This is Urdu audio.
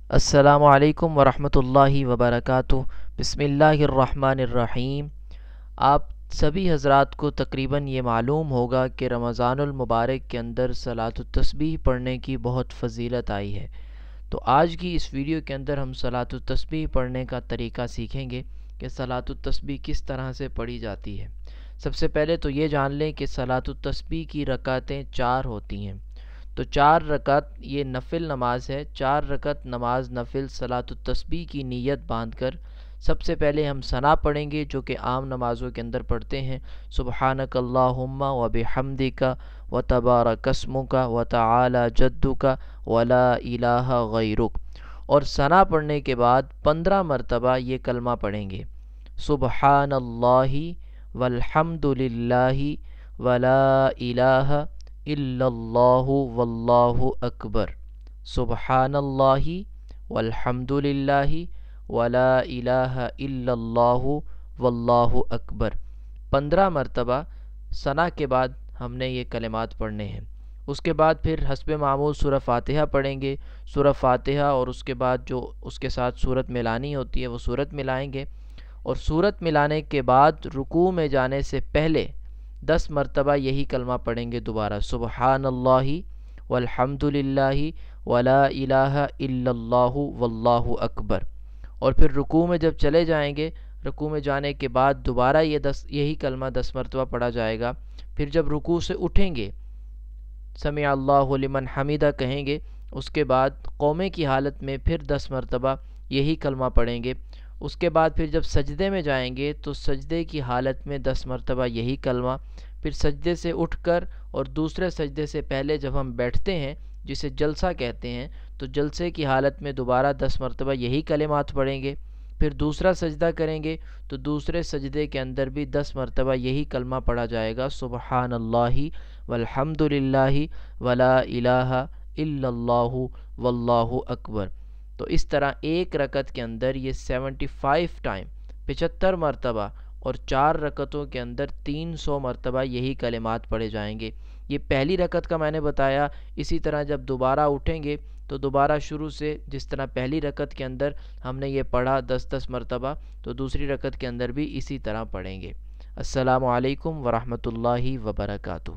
السلام علیکم ورحمۃ اللہ وبرکاتہ۔ بسم اللہ الرحمن الرحیم۔ آپ سبھی حضرات کو تقریباً یہ معلوم ہوگا کہ رمضان المبارک کے اندر صلاۃ التسبیح پڑھنے کی بہت فضیلت آئی ہے۔ تو آج کی اس ویڈیو کے اندر ہم صلاۃ التسبیح پڑھنے کا طریقہ سیکھیں گے کہ صلاۃ التسبیح کس طرح سے پڑھی جاتی ہے۔ سب سے پہلے تو یہ جان لیں کہ صلاۃ التسبیح کی رکعتیں 4 ہوتی ہیں۔ تو 4 رکعت یہ نفل نماز ہے۔ 4 رکعت نماز نفل صلاۃ التسبیح کی نیت باندھ کر سب سے پہلے ہم ثنا پڑھیں گے، جو کہ عام نمازوں کے اندر پڑھتے ہیں، سبحانک اللہم و بحمدک و تبارک اسمک و تعالی جدک ولا الہ غیرک۔ اور ثنا پڑھنے کے بعد 15 مرتبہ یہ کلمہ پڑھیں گے، سبحان اللہ والحمد للہ ولا الہ الا اللہ واللہ اکبر، سبحان اللہ والحمد للہ ولا الہ الا اللہ واللہ اکبر۔ 15 مرتبہ ثنا کے بعد ہم نے یہ کلمات پڑھنے ہیں۔ اس کے بعد پھر حسب معمول سورہ فاتحہ پڑھیں گے۔ سورہ فاتحہ اور اس کے بعد جو اس کے ساتھ سورت ملانی ہوتی ہے وہ سورت ملائیں گے، اور سورت ملانے کے بعد رکوع میں جانے سے پہلے 10 مرتبہ یہی کلمہ پڑھیں گے دوبارہ، سبحان اللہ والحمد للہ ولا الہ الا اللہ واللہ اکبر۔ اور پھر رکوع میں جب چلے جائیں گے، رکوع میں جانے کے بعد دوبارہ یہی کلمہ 10 مرتبہ پڑھا جائے گا۔ پھر جب رکوع سے اٹھیں گے، سمع اللہ لمن حمیدہ کہیں گے۔ اس کے بعد قومے کی حالت میں پھر 10 مرتبہ یہی کلمہ پڑھیں گے۔ اس کے بعد پھر جب سجدے میں جائیں گے تو سجدے کی حالت میں 10 مرتبہ یہی کلمہ۔ پھر سجدے سے اٹھ کر اور دوسرے سجدے سے پہلے جب ہم بیٹھتے ہیں، جسے جلسہ کہتے ہیں، تو جلسے کی حالت میں دوبارہ 10 مرتبہ یہی کلمات پڑھیں گے۔ پھر دوسرا سجدہ کریں گے تو دوسرے سجدے کے اندر بھی 10 مرتبہ یہی کلمہ پڑھا جائے گا، سبحان اللہ والحمد للہ ولا الہ الا اللہ واللہ اکبر۔ تو اس طرح ایک رکعت کے اندر یہ 75 ٹائم 75 مرتبہ، اور 4 رکعتوں کے اندر 300 مرتبہ یہی کلمات پڑھے جائیں گے۔ یہ پہلی رکعت کا میں نے بتایا۔ اسی طرح جب دوبارہ اٹھیں گے تو دوبارہ شروع سے جس طرح پہلی رکعت کے اندر ہم نے یہ پڑھا 10 مرتبہ، تو دوسری رکعت کے اندر بھی اسی طرح پڑھیں گے۔ السلام علیکم ورحمۃ اللہ وبرکاتہ۔